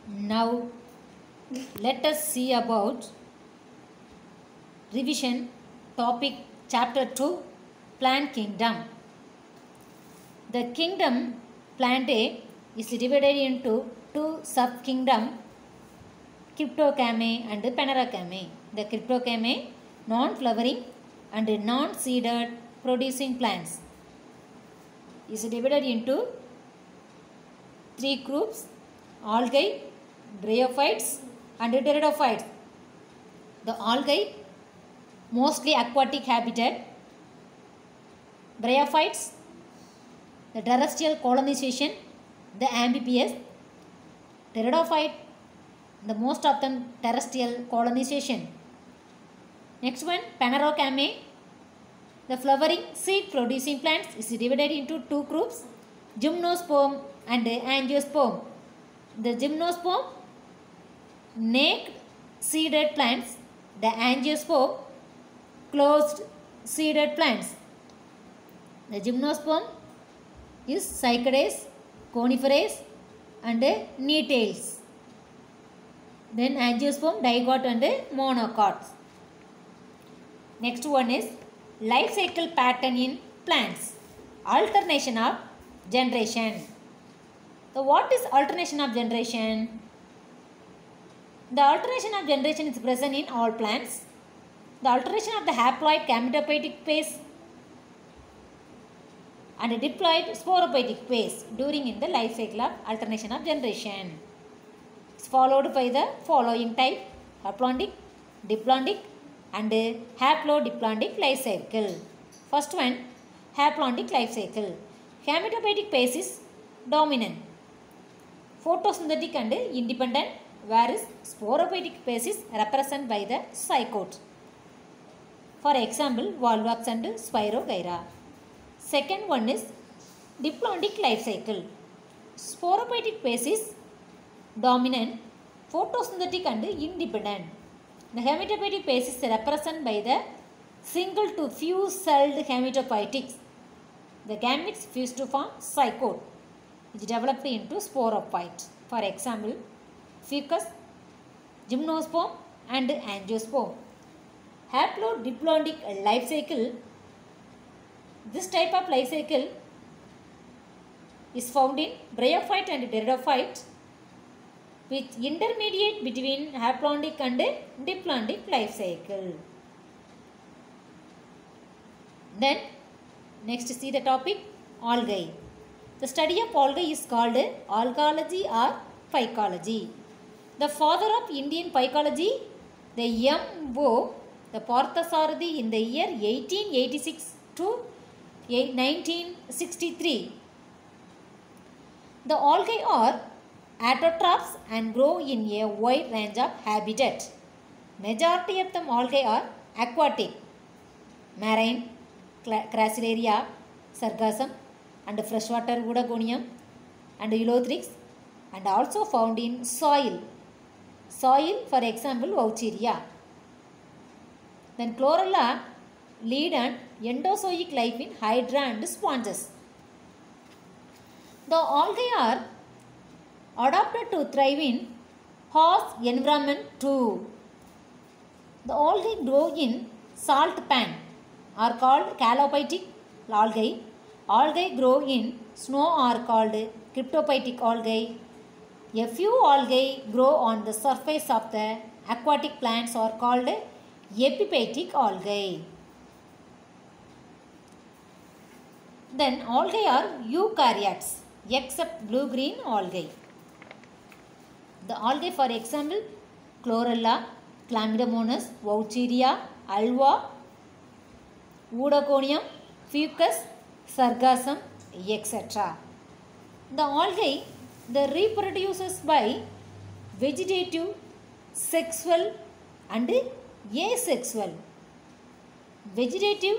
Now let us see about revision topic chapter 2 plant kingdom. The kingdom plant A is divided into two sub-kingdom Cryptogame and Phanerogame. The Cryptogame non-flowering and non-seeded producing plants is divided into three groups: algae, bryophytes and pteridophytes. The algae mostly aquatic habitat, bryophytes the terrestrial colonization, the amphibious, pteridophyte the most of them terrestrial colonization. Next one, Phanerogame, the flowering seed producing plants is divided into two groups: gymnosperm and angiosperm. The gymnosperm naked seeded plants, the angiosperm closed seeded plants. The gymnosperm is cycades, coniferous and knee-tails. Then angiosperm dicot and monocots. Next one is life cycle pattern in plants. Alternation of generation. So what is alternation of generation? The alternation of generation is present in all plants. The alternation of the haploid gametophytic phase and diploid sporophytic phase during in the life cycle of alternation of generation is followed by the following type: haplontic, diplontic and haplodiplontic life cycle. First one, haplontic life cycle. Gametophytic phase is dominant, photosynthetic and independent, whereas sporophytic phase is represented by the zygote. For example, Volvox and Spirogyra. Second one is diplontic life cycle. Sporophytic phase is dominant, photosynthetic and independent. The gametophytic phase is represented by the single to few celled gametophytes. The gametes fuse to form zygote, which developed into sporophyte. For example, fucus, gymnosperm and angiosperm. Haplodiplontic life cycle. This type of life cycle is found in bryophyte and pteridophyte, which intermediate between haplontic and diplontic life cycle. Then next see the topic algae. The study of algae is called algology or phycology. The father of Indian phycology, the M.O. the Parthasarathi, in the year 1886 to 1963. The algae are autotrophs and grow in a wide range of habitat. Majority of them algae are aquatic, marine, Crassilaria, Sargassum and freshwater Udagonium and Eleutheryx, and also found in soil. Soil, for example, Vaucheria. Then Chlorella lead an endozoic life in hydra and sponges. The algae are adapted to thrive in harsh environment too. The algae grow in salt pan are called calophytic algae. Algae grow in snow are called cryptophytic algae. A few algae grow on the surface of the aquatic plants are called epiphytic algae. Then algae are eukaryotes except blue-green algae. The algae, for example, Chlorella, Chlamydomonas, Vaucheria, Alva, Udagonium, Fucus, Sargassum, etc. The algae reproduces by vegetative, sexual and asexual. Vegetative,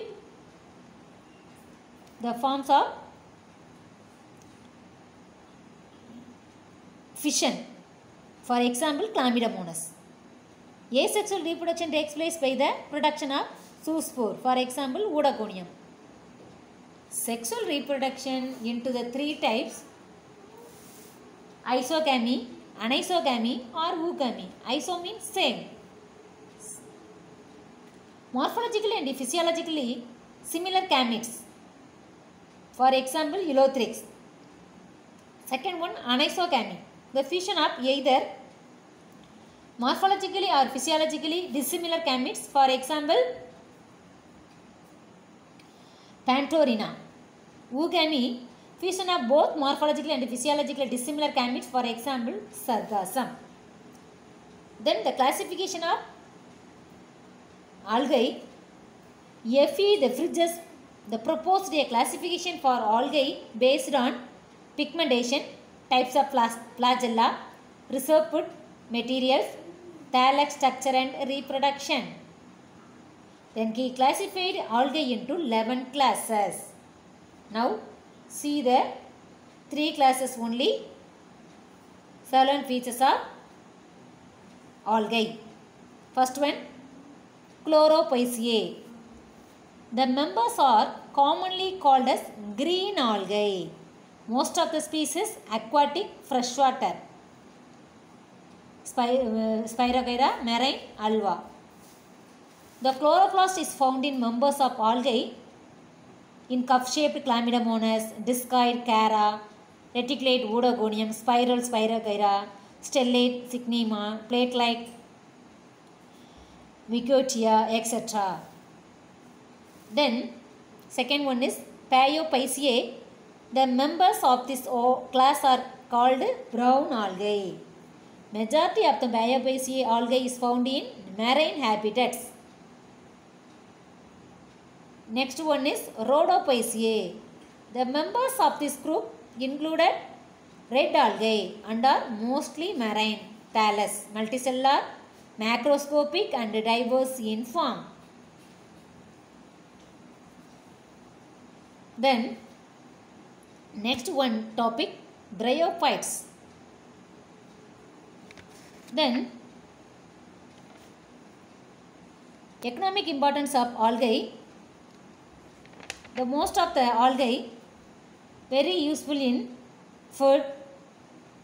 the forms of fission. For example, Chlamydomonas. Asexual reproduction takes place by the production of zoospore. For example, Udagonium. Sexual reproduction into the three types: isogamy, anisogamy or oogamy. Iso means same. Morphologically and physiologically similar gametes. For example, Eulothrix. Second one, anisogamy. The fusion of either morphologically or physiologically dissimilar gametes. For example, Pantorrhina. Oogamy, fusion of both morphologically and physiologically dissimilar gametes. For example, Sargassum. Then the classification of algae. F.E. de Vries, the proposed a classification for algae based on pigmentation, types of flagella, reserve food materials, thallic structure and reproduction. Then he classified algae into 11 classes. Now see the 3 classes only. Salient features of algae. First one, Chlorophyceae. The members are commonly called as green algae. Most of the species aquatic, freshwater. Spirogyra, marine, alga. The chloroplast is found in members of algae in cup-shaped Chlamydomonas, discoid Chara, reticulate Oedogonium, spiral Spirogyra, stellate Cycnema, plate-like Vicotia, etc. Then second one is Paeophyceae. The members of this class are called brown algae. Majority of the Paeophyceae algae is found in marine habitats. Next one is Rhodophyceae. The members of this group included red algae and are mostly marine. Thallus, multicellular, macroscopic and diverse in form. Then next one topic, bryophytes. Then economic importance of algae. The most of the algae very useful in food,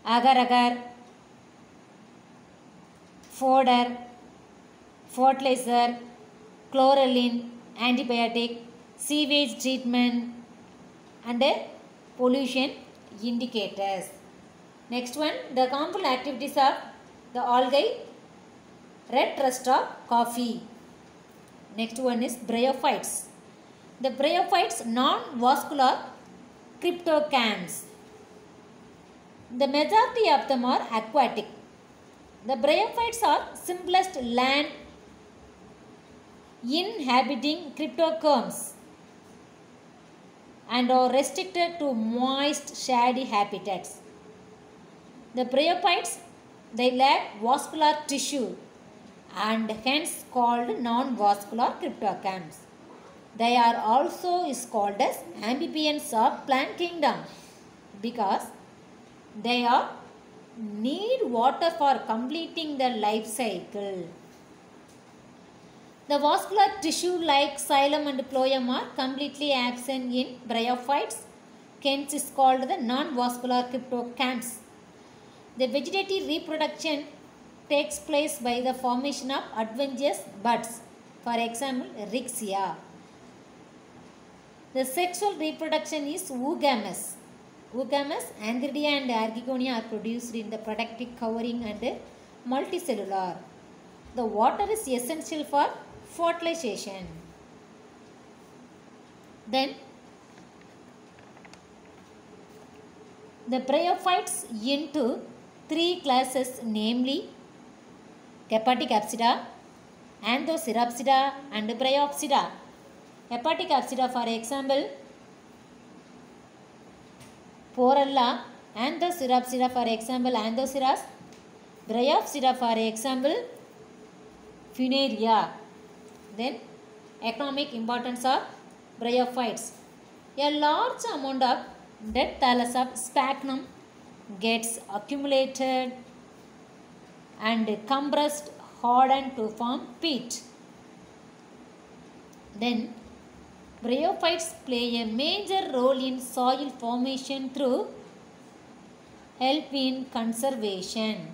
agar-agar, fodder, fertilizer, chlorine, antibiotic, sewage treatment and pollution indicators. Next one, the harmful activities of the algae. Red rust of coffee. Next one is bryophytes. The bryophytes non-vascular cryptogams. The majority of them are aquatic. The bryophytes are simplest land inhabiting cryptogams and are restricted to moist shady habitats. The bryophytes, they lack vascular tissue and hence called non-vascular cryptogams. They are also is called as amphibians of plant kingdom because they are need water for completing the life cycle. The vascular tissue like xylem and phloem are completely absent in bryophytes, hence is called the non-vascular cryptogams. The vegetative reproduction takes place by the formation of adventitious buds, for example Rixia. The sexual reproduction is oogamous. Oogamous, Antheridia and Archegonia are produced in the productive covering and multicellular. The water is essential for fertilization. Then the bryophytes into 3 classes, namely Hepatic Apsida, Anthoceratopsida and Bryopsida. Hepatic Apsida, for example Porella, Anthoceratopsida, for example Anthoceras, Bryopsida, for example Funaria. Then economic importance of bryophytes. A large amount of dead thallus of sphagnum gets accumulated and compressed, hardened to form peat. Then bryophytes play a major role in soil formation through help in conservation.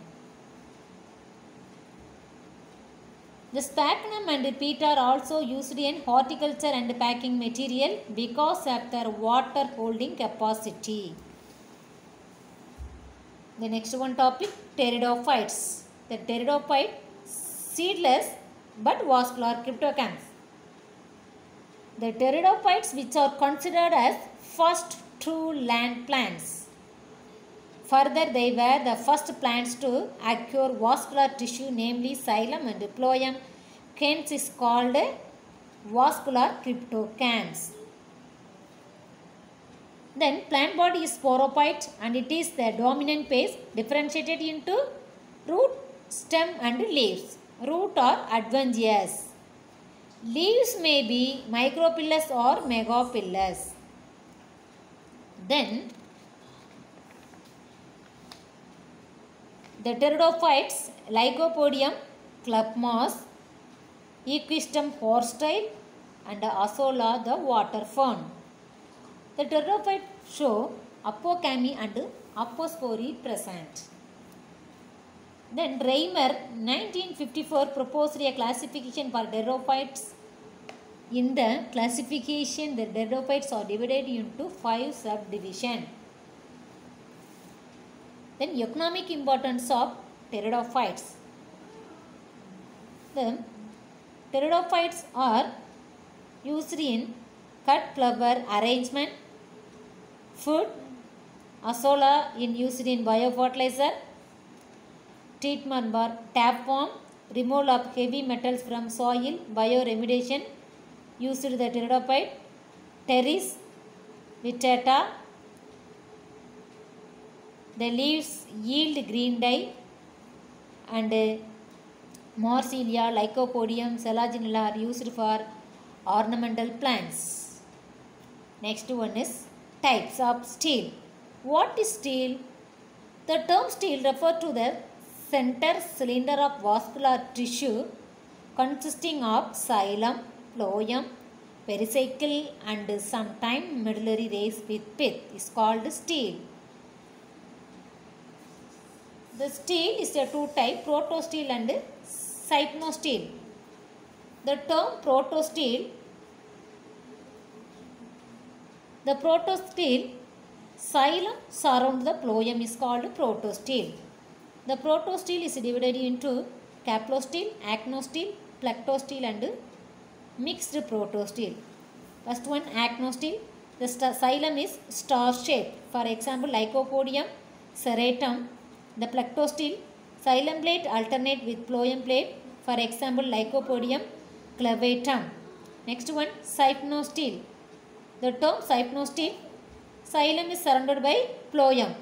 The sphagnum and peat are also used in horticulture and packing material because of their water holding capacity. The next one topic, pteridophytes. The pteridophyte, seedless but vascular cryptogams. The pteridophytes, which are considered as first true land plants. Further, they were the first plants to acquire vascular tissue, namely xylem and phloem. Hence is called vascular cryptogams. Then plant body is sporophyte and it is the dominant phase, differentiated into root, stem and leaves. Root are adventitious. Leaves may be micropillus or megapillus. Then the pteridophytes, Lycopodium, club moss, Equistum horsetail and Azolla the water fern. The pteridophytes show apocamy and apospory present. Then Reimer 1954 proposed a classification for pteridophytes. In the classification, the pteridophytes are divided into 5 subdivisions. Then economic importance of pteridophytes. The pteridophytes are used in cut flower arrangement, food, Azolla in used in biofertilizer, treatment for tapeworm, removal of heavy metals from soil, bioremediation, used the pteridophyte, Pteris vittata. The leaves yield green dye and Marsilia, Lycopodium, Selaginella are used for ornamental plants. Next one is types of steel. What is steel? The term steel refers to the center cylinder of vascular tissue consisting of xylem, phloem, pericycle and sometimes medullary rays with pith is called steel. The steel is a two type, protosteel and cypnosteel. The term protosteel, xylem surround the phloem is called protosteel. The protosteel is divided into caplosteel, acnosteel, plectosteel and mixed protosteel. First one, acnosteel. The xylem is star shaped. For example, Lycopodium serratum. The plectosteel, xylem plate alternate with phloem plate. For example, Lycopodium clavatum. Next one, cypnosteel. The term cypnosteel, xylem is surrounded by phloem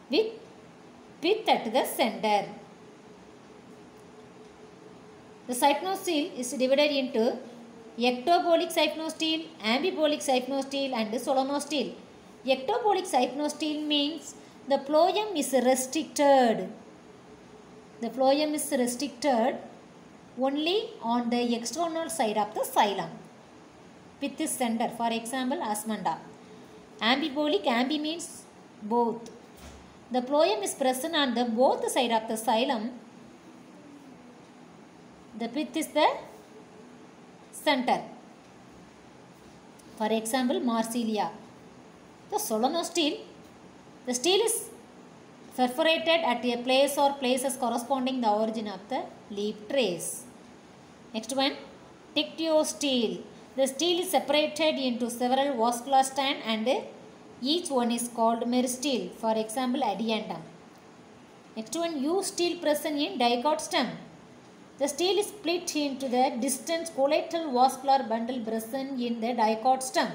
with pith at the center. The cypnosteel is divided into ectobolic cypnosteel, ambibolic cypnosteel and solenosteel. Ectobolic cypnosteel means the phloem is restricted. The phloem is restricted only on the external side of the xylem. Pith is center. For example, Asmanda. Ambibolic, ambi means both. The phloem is present on the both side of the xylem. The pith is the center. For example, Marsilia. The solenosteel, the steel is perforated at a place or places corresponding the origin of the leaf trace. Next one, Tictiosteel. The steel is separated into several vascular strands and each one is called meristeel. For example, adiantum. Next one, U-steel present in dicot stem. The steel is split into the distant collateral vascular bundle present in the dicot stem.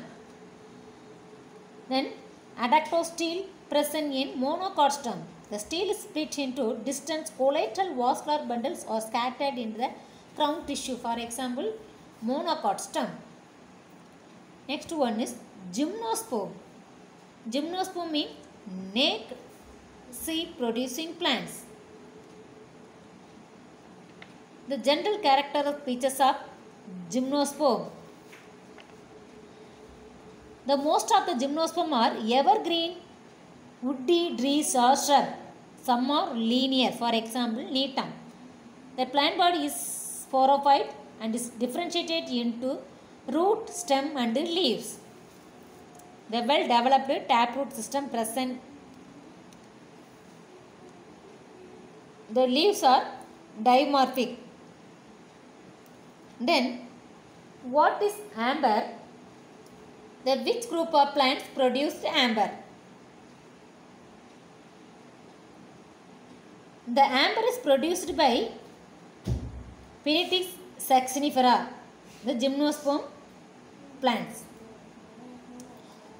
Then adactosteel present in monocot stem. The steel is split into distant collateral vascular bundles or scattered in the crown tissue. For example, monocot stem. Next one is gymnosperm. Gymnosperm means naked seed producing plants. The general character features of gymnosperm. The most of the gymnosperm are evergreen woody trees or shrub. Some are linear, for example needham. The plant body is sporophyte and is differentiated into root, stem and leaves. The well developed taproot system present. The leaves are dimorphic. Then what is amber? The which group of plants produced amber? The amber is produced by Pinetix saxinifera, the gymnosperm plants.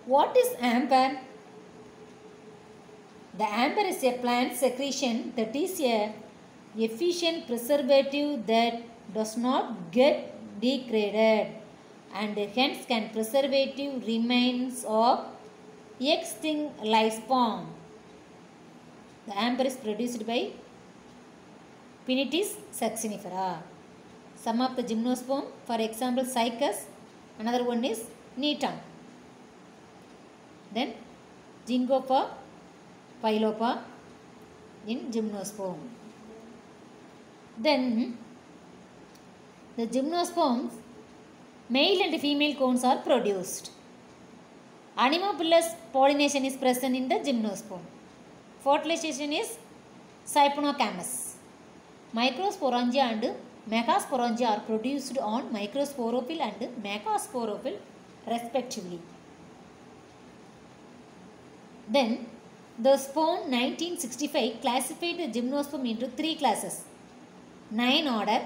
What is amber? The amber is a plant secretion that is a efficient preservative that does not get degraded and hence can preservative remains of extinct lifespan. The amber is produced by Pinetix saxinifera. Some of the gymnosperm, for example cycas, another one is needham. Then Zingopa, Pilopa in gymnosperm. Then the gymnosperms, male and female cones are produced. Anemophilous pollination is present in the gymnosperm. Fertilization is Cypanocamus. Microsporangia and megasporangia are produced on microsporophyll and megasporophyll respectively. Then the Spohn 1965 classified the gymnosperm into 3 classes, 9 order,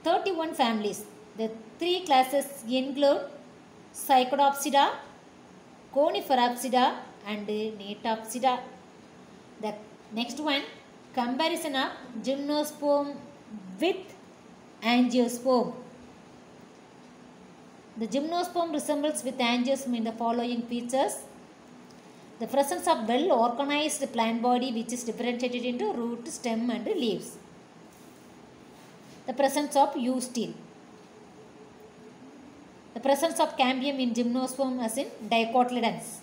31 families. The 3 classes include Psychodopsida, Coniferopsida and Gnatopsida. The next one, comparison of gymnosperm with angiosperm. The gymnosperm resembles with angiosperm in the following features: the presence of well organized plant body which is differentiated into root, stem and leaves. The presence of eustele. The presence of cambium in gymnosperm as in dicotyledons.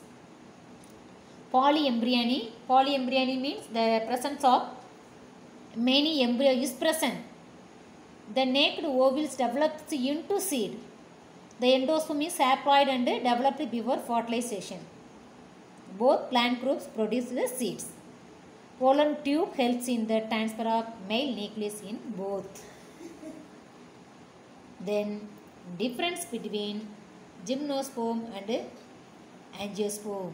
Polyembryony. Polyembryony means the presence of many embryo is present. The naked ovules develops into seed. The endosperm is haploid and developed before fertilization. Both plant groups produce the seeds. Pollen tube helps in the transfer of male nucleus in both. Then difference between gymnosperm and angiosperm.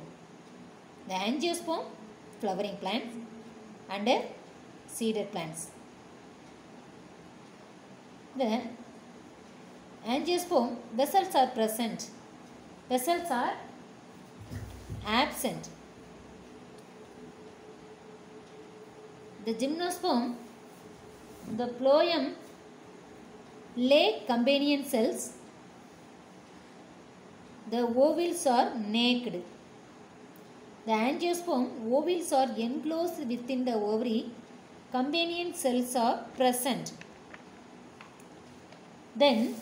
The angiosperm, flowering plants and seeded plants. The angiosperm, vessels are present. Vessels are absent. The gymnosperm, the phloem lay companion cells. The ovules are naked. The angiosperm, ovules are enclosed within the ovary. Companion cells are present. Then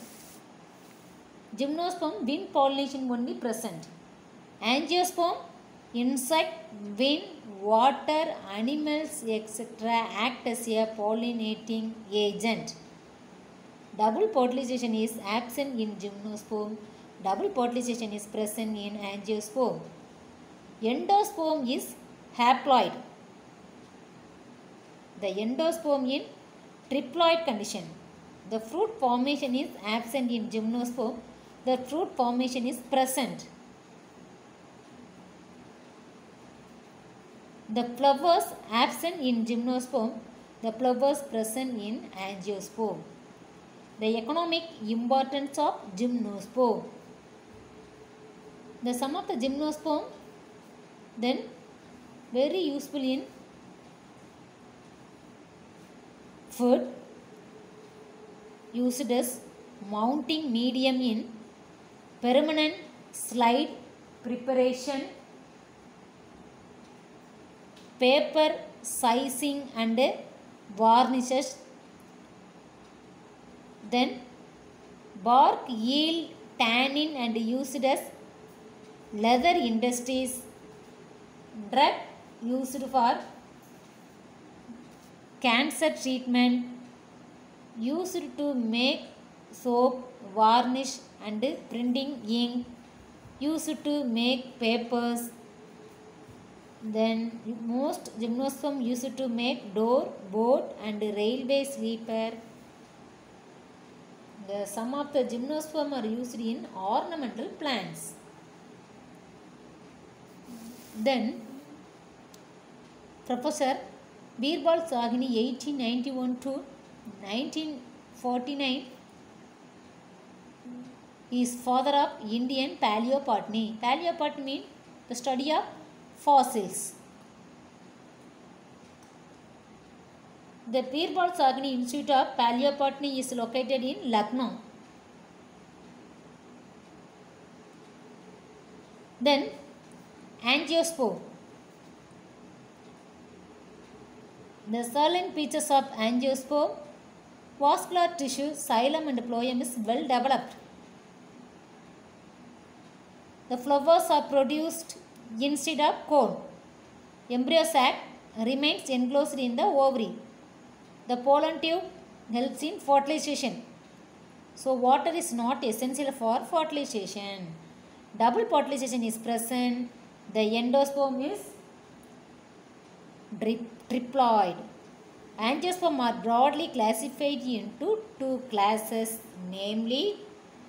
gymnosperm, wind pollination only present. Angiosperm, insect, wind, water, animals etc. act as a pollinating agent. Double fertilization is absent in gymnosperm. Double fertilization is present in angiosperm. Endosperm is haploid. The endosperm in triploid condition. The fruit formation is absent in gymnosperm. The fruit formation is present. The flowers absent in gymnosperm. The flowers present in angiosperm. The economic importance of gymnosperm. The sum of the gymnosperm, then very useful in food, used as mounting medium in permanent slide preparation, paper sizing and varnishes. Then bark yield tannin and used as leather industries, drug used for cancer treatment, used to make soap, varnish and printing ink, used to make papers. Then most gymnosperm used to make door, boat and railway sleeper. Some of the gymnosperm are used in ornamental plants. Then Professor Birbal Sahni 1891 to 1949 is father of Indian paleobotany. Paleobotany means the study of fossils. The Birbal Sahni Institute of Paleobotany is located in Lucknow. Then angiosperm. The salient features of angiosperm: vascular tissue, xylem and phloem is well developed. The flowers are produced instead of cone. Embryo sac remains enclosed in the ovary. The pollen tube helps in fertilization. So water is not essential for fertilization. Double fertilization is present. The endosperm is triploid. Angiosperm are broadly classified into two classes, namely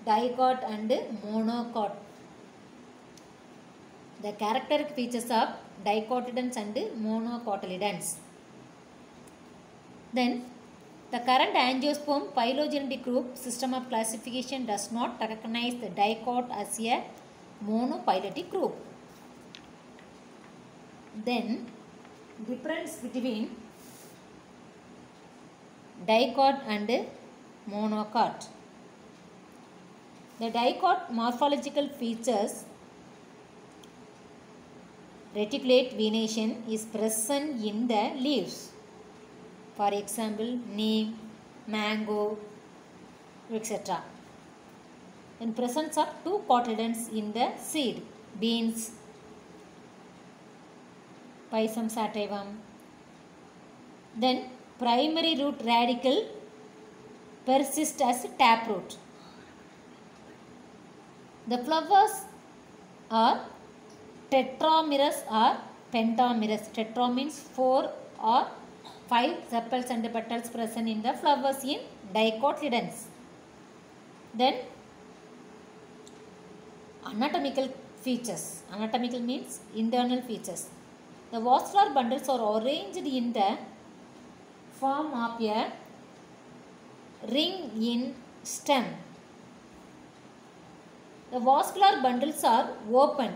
dicot and monocot. The characteristic features of dicotyledons and monocotyledons. Then the current angiosperm phylogenetic group system of classification does not recognize the dicot as a monophyletic group. Then difference between dicot and monocot. The dicot morphological features: reticulate venation is present in the leaves. For example, neem, mango, etc. In presence of two cotyledons in the seed, beans, Pisum sativum. Then primary root radicle persists as taproot. The flowers are tetramerous or pentamerous. Tetra means 4 or 5 sepals and petals present in the flowers in dicotyledons. Then anatomical features. Anatomical means internal features. The vascular bundles are arranged in the form of a ring in stem. The vascular bundles are open.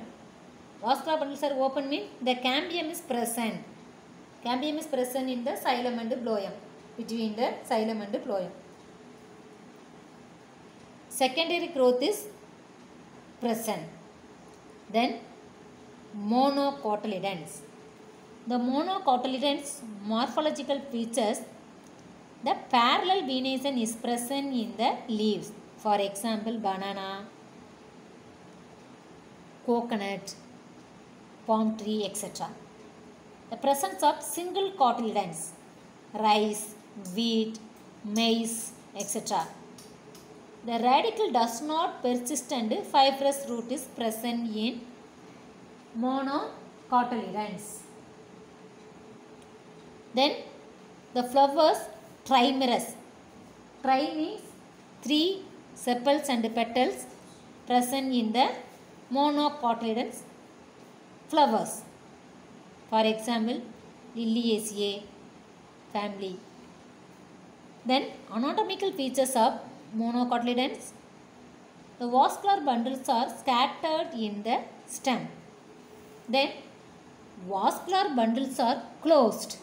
Vascular bundles are open means the cambium is present. Cambium is present in the xylem and phloem, between the xylem and phloem. Secondary growth is present. Then monocotyledons. The monocotyledons morphological features: the parallel venation is present in the leaves. For example, banana, coconut, palm tree, etc. The presence of single cotyledons, rice, wheat, maize, etc. The radicle does not persist and fibrous root is present in monocotyledons. Then the flowers trimerous. Tri means 3 sepals and petals present in the monocotyledons flowers. For example, Liliaceae family. Then anatomical features of monocotyledons: the vascular bundles are scattered in the stem. Then vascular bundles are closed.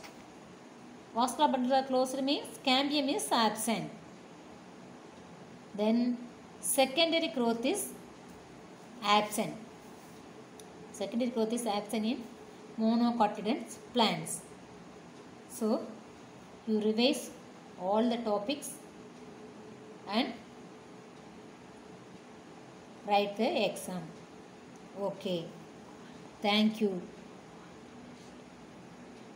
Vascular bundles are closed means cambium is absent. Then secondary growth is absent. Secondary growth is absent in monocotyledons plants. So you revise all the topics and write the exam. Okay. Thank you.